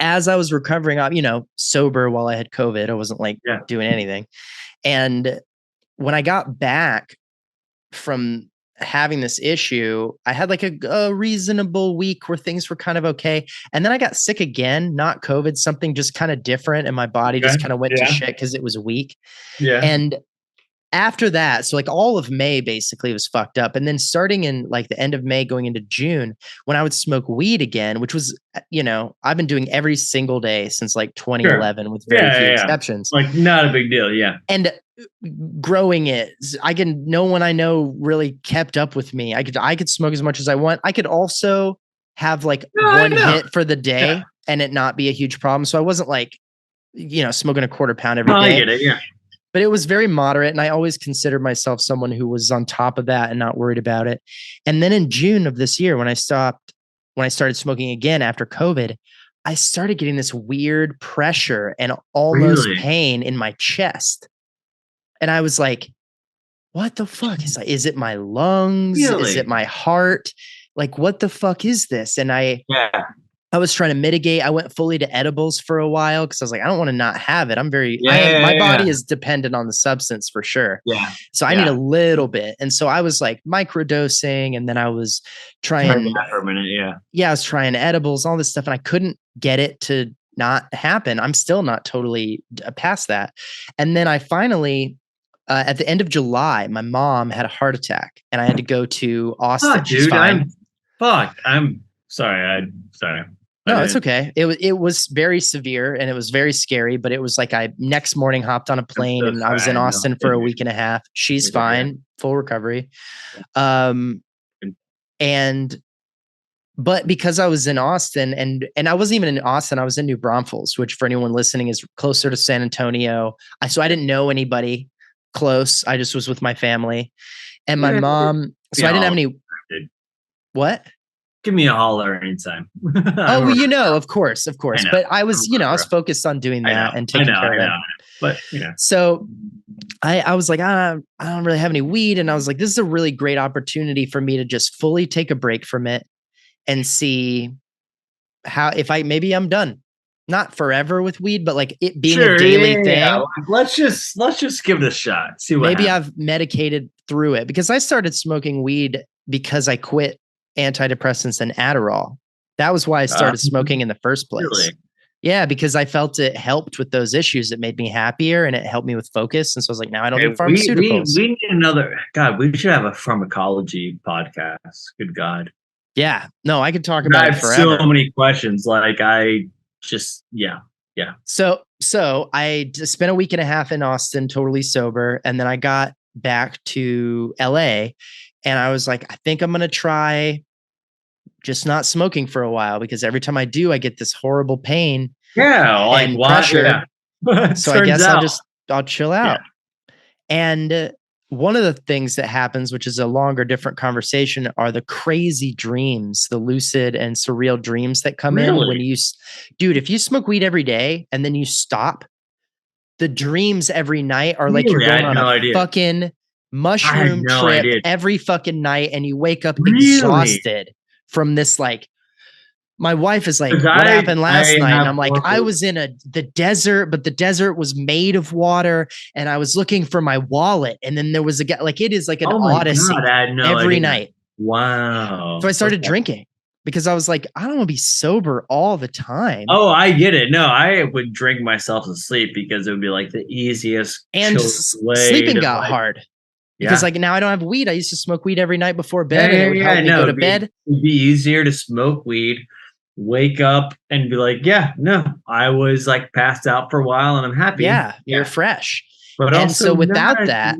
as I was recovering up, sober while I had COVID, I wasn't like doing anything. And when I got back from having this issue, I had like a reasonable week where things were kind of okay. And then I got sick again, not COVID, something just kind of different. And my body just kind of went to shit because it was weak. Yeah. And after that, so like all of May basically was fucked up. And then starting in like the end of May going into June, when I would smoke weed again, which was, I've been doing every single day since like 2011 with very few exceptions. Like not a big deal. Yeah. And growing it. No one I know really kept up with me. I could smoke as much as I want. I could also have like one hit for the day and it not be a huge problem. So I wasn't like, smoking a quarter pound every day. I get it, yeah. But it was very moderate. And I always considered myself someone who was on top of that and not worried about it. And then in June of this year, when I started smoking again after COVID, I started getting this weird pressure and almost pain in my chest. And I was like, what the fuck? Is it my lungs? Is it my heart? Like, what the fuck is this? And I was trying to mitigate. I went fully to edibles for a while because I was like, I don't want to not have it. My body is dependent on the substance for sure. Yeah. So I need a little bit. And so I was like microdosing, and then I was trying that for a minute. Yeah. Yeah. I was trying edibles, all this stuff, and I couldn't get it to not happen. I'm still not totally past that. And then I finally, at the end of July, my mom had a heart attack and I had to go to Austin. Oh, dude, I'm sorry. Sorry. No, it's okay. It was very severe and it was very scary, but it was like next morning hopped on a plane and I was in Austin for a week and a half. She's fine, full recovery. But because I was in Austin and I wasn't even in Austin, I was in New Braunfels, which for anyone listening is closer to San Antonio. So I didn't know anybody close. I just was with my family and my mom. So I didn't have any. What? Give me a holler anytime. Oh, well, of course. But I was, I was focused on doing that and taking care of them. But so I was like, I don't really have any weed. And I was like, this is a really great opportunity for me to just fully take a break from it and see maybe I'm done. Not forever with weed, but like it being a daily thing. Yeah. Let's just give it a shot. See what maybe happens. I've medicated through it because I started smoking weed because I quit antidepressants and Adderall. That was why I started smoking in the first place. Really? Yeah, because I felt it helped with those issues. It made me happier and it helped me with focus. And so I was like, now I don't need pharmaceuticals. We need another. God, we should have a pharmacology podcast. Good God. Yeah. No, I could talk about it forever. So many questions. Like yeah. So I just spent a week and a half in Austin, totally sober. And then I got back to LA and I was like, I think I'm going to try just not smoking for a while because every time I do, I get this horrible pain. Yeah. Like pressure. Yeah. So I guess I'll chill out. Yeah. And one of the things that happens, which is a longer, different conversation, are the crazy dreams, the lucid and surreal dreams that come in when if you smoke weed every day and then you stop, the dreams every night are like you're going on a fucking mushroom trip every fucking night and you wake up exhausted from this. Like, my wife is like, what happened last night? And I'm like, I was in the desert, but the desert was made of water. And I was looking for my wallet. And then there was a guy, like, it is like an odyssey every night. Wow. So I started drinking because I was like, I don't want to be sober all the time. Oh, I get it. No, I would drink myself to sleep because it would be like the easiest. And sleeping got hard. Because like now I don't have weed. I used to smoke weed every night before bed. And it would help me go to bed. It'd be easier to smoke weed, wake up and be like, I was like passed out for a while and I'm happy. Yeah, you're fresh. But and so without that,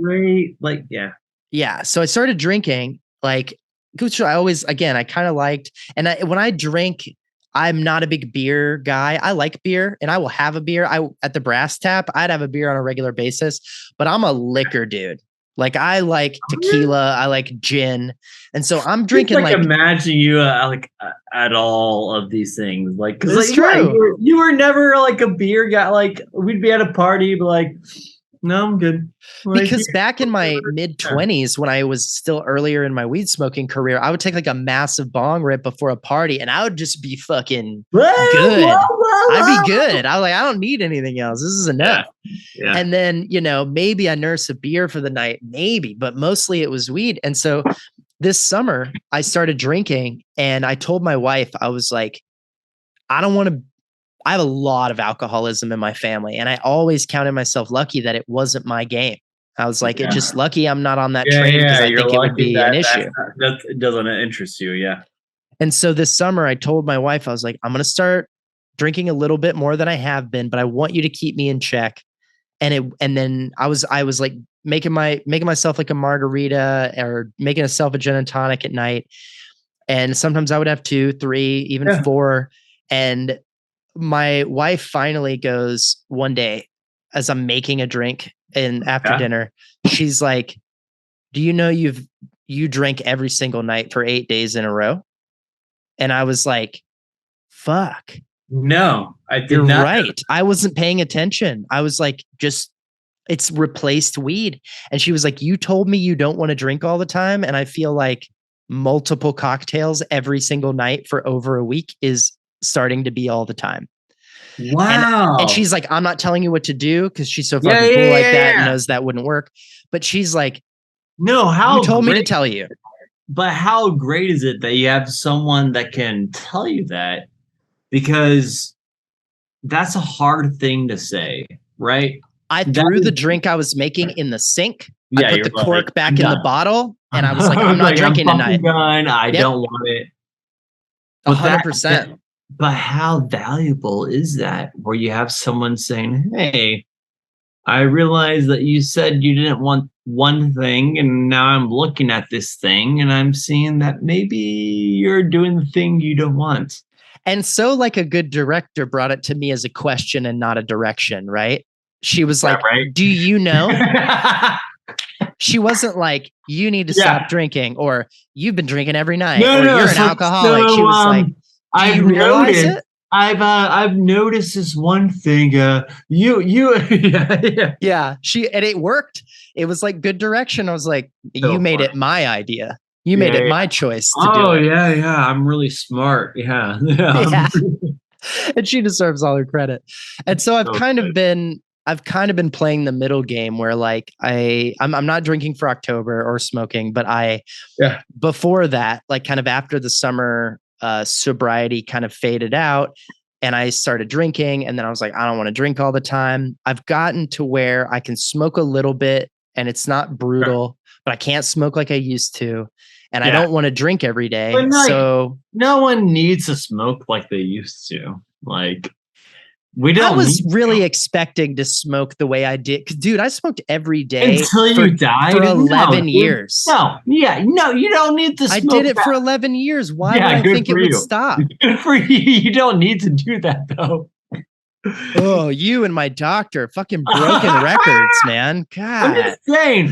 so I started drinking, like, which I always, again, I kind of liked. And when I drink, I'm not a big beer guy. I like beer and I will have a beer. At the Brass Tap, I'd have a beer on a regular basis, but I'm a liquor dude. Like, I like tequila, I like gin, and so I'm drinking like imagine you at all of these things, like, because it's true. You were never like a beer guy. Like, we'd be at a party, but like, no, I'm good. Because back in my mid-20s, when I was still earlier in my weed smoking career, I would take like a massive bong rip before a party, and I would just be fucking good. I'd be good. I was like, I don't need anything else. This is enough. Yeah. And then, maybe I nurse a beer for the night, maybe, but mostly it was weed. And so this summer I started drinking and I told my wife, I was like, I have a lot of alcoholism in my family. And I always counted myself lucky that it wasn't my game. I was like, it's just lucky I'm not on that train because I think it would be an issue. That doesn't interest you. Yeah. And so this summer I told my wife, I was like, I'm going to start drinking a little bit more than I have been, but I want you to keep me in check. and then I was like making myself like a margarita or making myself a gin and tonic at night. And sometimes I would have 2, 3, even 4. And my wife finally goes one day as I'm making a drink and after dinner, she's like, do you know you drank every single night for 8 days in a row? And I was like, fuck. No, I did You're not. right. I wasn't paying attention. I was like, it's replaced weed. And she was like, you told me you don't want to drink all the time. And I feel like multiple cocktails every single night for over a week is starting to be all the time. Wow. And she's like, I'm not telling you what to do because she's so fucking cool like that and knows that wouldn't work. But she's like, no, you told me to tell you. But how great is it that you have someone that can tell you that? Because that's a hard thing to say, right? I threw the drink I was making in the sink. Yeah, I put the cork back in the bottle, and I was like, I'm not drinking tonight. I don't want it. 100%. But how valuable is that? Where you have someone saying, hey, I realize that you said you didn't want one thing, and now I'm looking at this thing, and I'm seeing that maybe you're doing the thing you don't want. And so, like a good director brought it to me as a question and not a direction, right? She was like, do you know? She wasn't like, you need to stop drinking, or you've been drinking every night, or you're an alcoholic. She was like, do you realize it? I've noticed this one thing. Yeah. And it worked. It was like good direction. I was like, you made it my idea. You made it my choice to do it. Yeah. I'm really smart. Yeah. And she deserves all her credit. And so I've kind of been playing the middle game where like I'm not drinking for October or smoking, but before that, like kind of after the summer sobriety kind of faded out and I started drinking, and then I was like, I don't want to drink all the time. I've gotten to where I can smoke a little bit and it's not brutal, but I can't smoke like I used to. And I don't want to drink every day. So no one needs to smoke like they used to. Like, I was really expecting to smoke the way I did. Cause dude, I smoked every day until you died for 11 years. No, you don't need to smoke. I did it for 11 years. Why would I think it would stop? Good for you. You don't need to do that though. Oh, you and my doctor, fucking broken records, man. God. I'm just saying.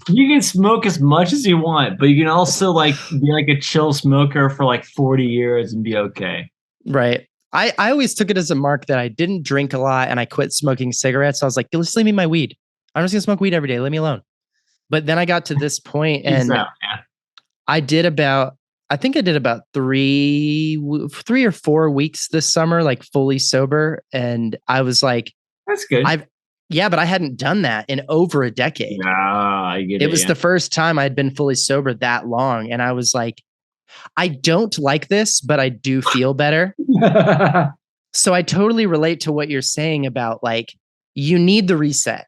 You can smoke as much as you want, but you can also like be like a chill smoker for like 40 years and be okay. Right. I always took it as a mark that I didn't drink a lot and I quit smoking cigarettes. So I was like, just leave me my weed. I'm just going to smoke weed every day. Leave me alone. But then I got to this point and I did about 3 or 4 weeks this summer, like fully sober. And I was like, that's good. But I hadn't done that in over a decade. I get it. It was the first time I'd been fully sober that long. And I was like, I don't like this, but I do feel better. So I totally relate to what you're saying about like, you need the reset.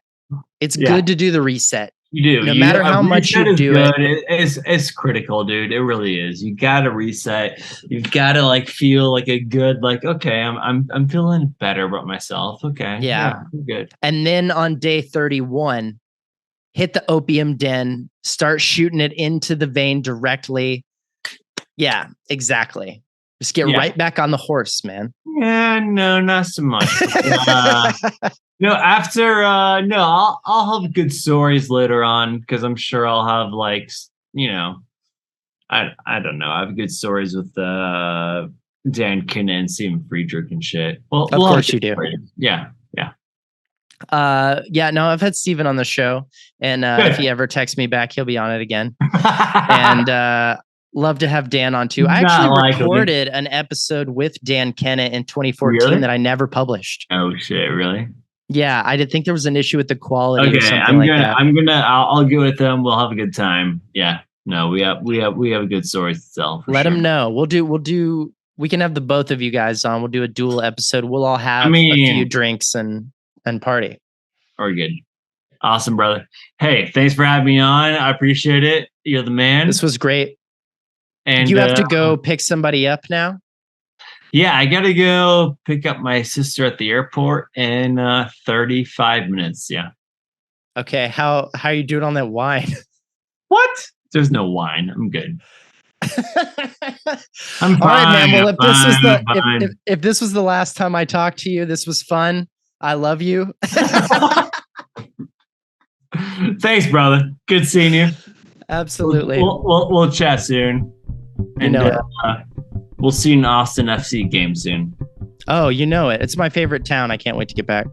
It's good to do the reset. You do. No matter how much you do it. It's critical, dude. It really is. You got to reset. You've got to like feel like a good, like, okay, I'm feeling better about myself. Okay. Yeah. I'm good. And then on day 31, hit the opium den, start shooting it into the vein directly. Yeah, exactly. Just get right back on the horse, man. Yeah, no, not so much. I'll have good stories later on because I'm sure I'll have like, I don't know. I have good stories with Dan Kinna and Steven Friedrich and shit. Well, of course you do. Yeah. No, I've had Steven on the show, and if he ever texts me back, he'll be on it again. And love to have Dan on too. I actually recorded an episode with Dan Kinna in 2014 that I never published. Oh shit, really? Yeah, I did think there was an issue with the quality. Okay, or something I'll go with them. We'll have a good time. Yeah. No, we have a good story to tell. Let them know. We can have the both of you guys on. We'll do a dual episode. We'll all have a few drinks and party. Or good. Awesome, brother. Hey, thanks for having me on. I appreciate it. You're the man. This was great. And you have to go pick somebody up now? Yeah, I gotta go pick up my sister at the airport in 35 minutes. Yeah. Okay, how are you doing on that wine? What? There's no wine. I'm good. I'm All right, man. fine. Well, I'm if this was fine. the I'm fine. if this was the last time I talked to you, this was fun. I love you. Thanks, brother. Good seeing you. Absolutely. We'll chat soon. You know it. We'll see you in Austin FC game soon. Oh, you know it. It's my favorite town. I can't wait to get back.